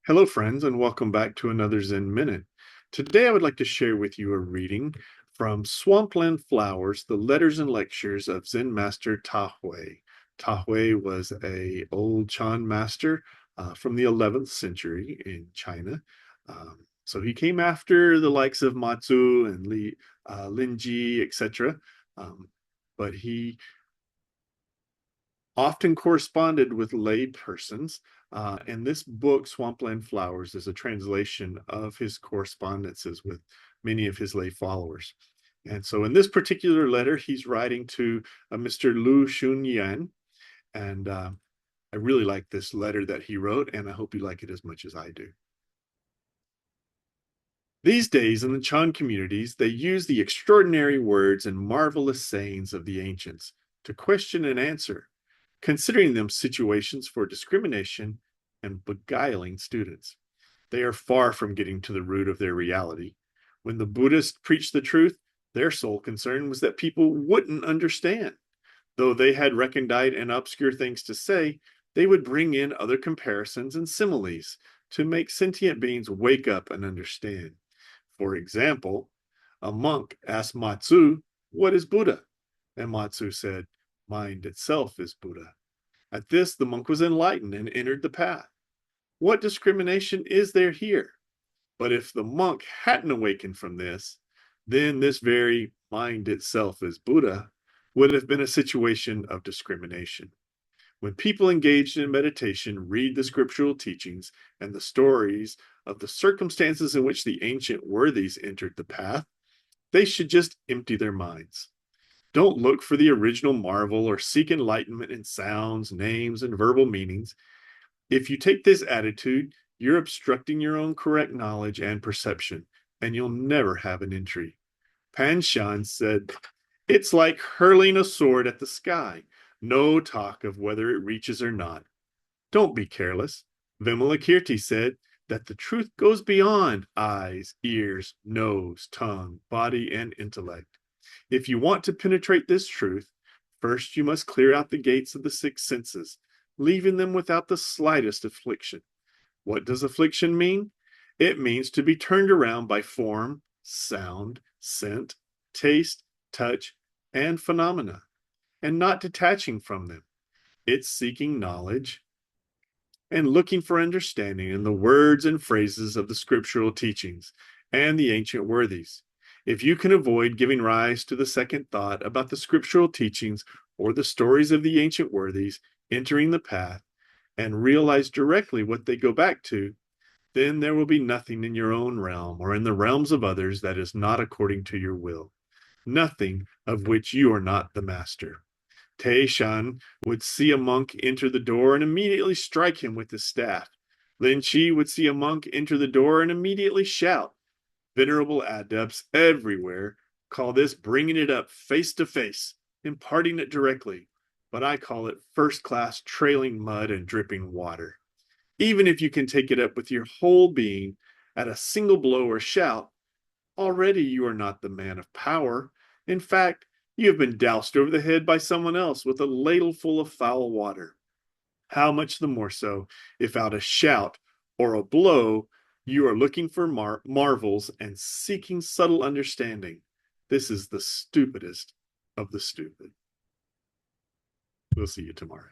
Hello, friends, and welcome back to another Zen Minute. Today, I would like to share with you a reading from Swampland Flowers, the Letters and Lectures of Zen Master Ta Hui. Ta Hui was an old Chan master from the 11th century in China. So he came after the likes of Matsu and Linji, etc. But he often corresponded with lay persons. And this book, Swampland Flowers, is a translation of his correspondences with many of his lay followers. And so in this particular letter, he's writing to Mr. Lu Shunyan. And I really like this letter that he wrote, and I hope you like it as much as I do. These days in the Chan communities, they use the extraordinary words and marvelous sayings of the ancients to question and answer, considering them situations for discrimination and beguiling students. They are far from getting to the root of their reality. When the Buddhists preached the truth, their sole concern was that people wouldn't understand. Though they had recondite and obscure things to say, they would bring in other comparisons and similes to make sentient beings wake up and understand. For example, a monk asked Matsu, "What is Buddha?" And Matsu said, "Mind itself is Buddha." At this, the monk was enlightened and entered the path. What discrimination is there here? But if the monk hadn't awakened from this, then this very mind itself is Buddha would have been a situation of discrimination. When people engaged in meditation read the scriptural teachings and the stories of the circumstances in which the ancient worthies entered the path, they should just empty their minds. Don't look for the original marvel or seek enlightenment in sounds, names, and verbal meanings. If you take this attitude, you're obstructing your own correct knowledge and perception, and you'll never have an entry. Pan Shan said, "It's like hurling a sword at the sky. No talk of whether it reaches or not. Don't be careless." Vimalakirti said that the truth goes beyond eyes, ears, nose, tongue, body, and intellect. If you want to penetrate this truth, first you must clear out the gates of the six senses, leaving them without the slightest affliction. What does affliction mean? It means to be turned around by form, sound, scent, taste, touch, and phenomena, and not detaching from them. It's seeking knowledge and looking for understanding in the words and phrases of the scriptural teachings and the ancient worthies. If you can avoid giving rise to the second thought about the scriptural teachings or the stories of the ancient worthies entering the path and realize directly what they go back to, then there will be nothing in your own realm or in the realms of others that is not according to your will, nothing of which you are not the master. Te Shan would see a monk enter the door and immediately strike him with his staff. Lin Chi would see a monk enter the door and immediately shout. Venerable adepts everywhere call this bringing it up face to face, imparting it directly, but I call it first-class trailing mud and dripping water. Even if you can take it up with your whole being at a single blow or shout, already you are not the man of power. In fact, you have been doused over the head by someone else with a ladle full of foul water. How much the more so if out a shout or a blow you are looking for marvels and seeking subtle understanding. This is the stupidest of the stupid. We'll see you tomorrow.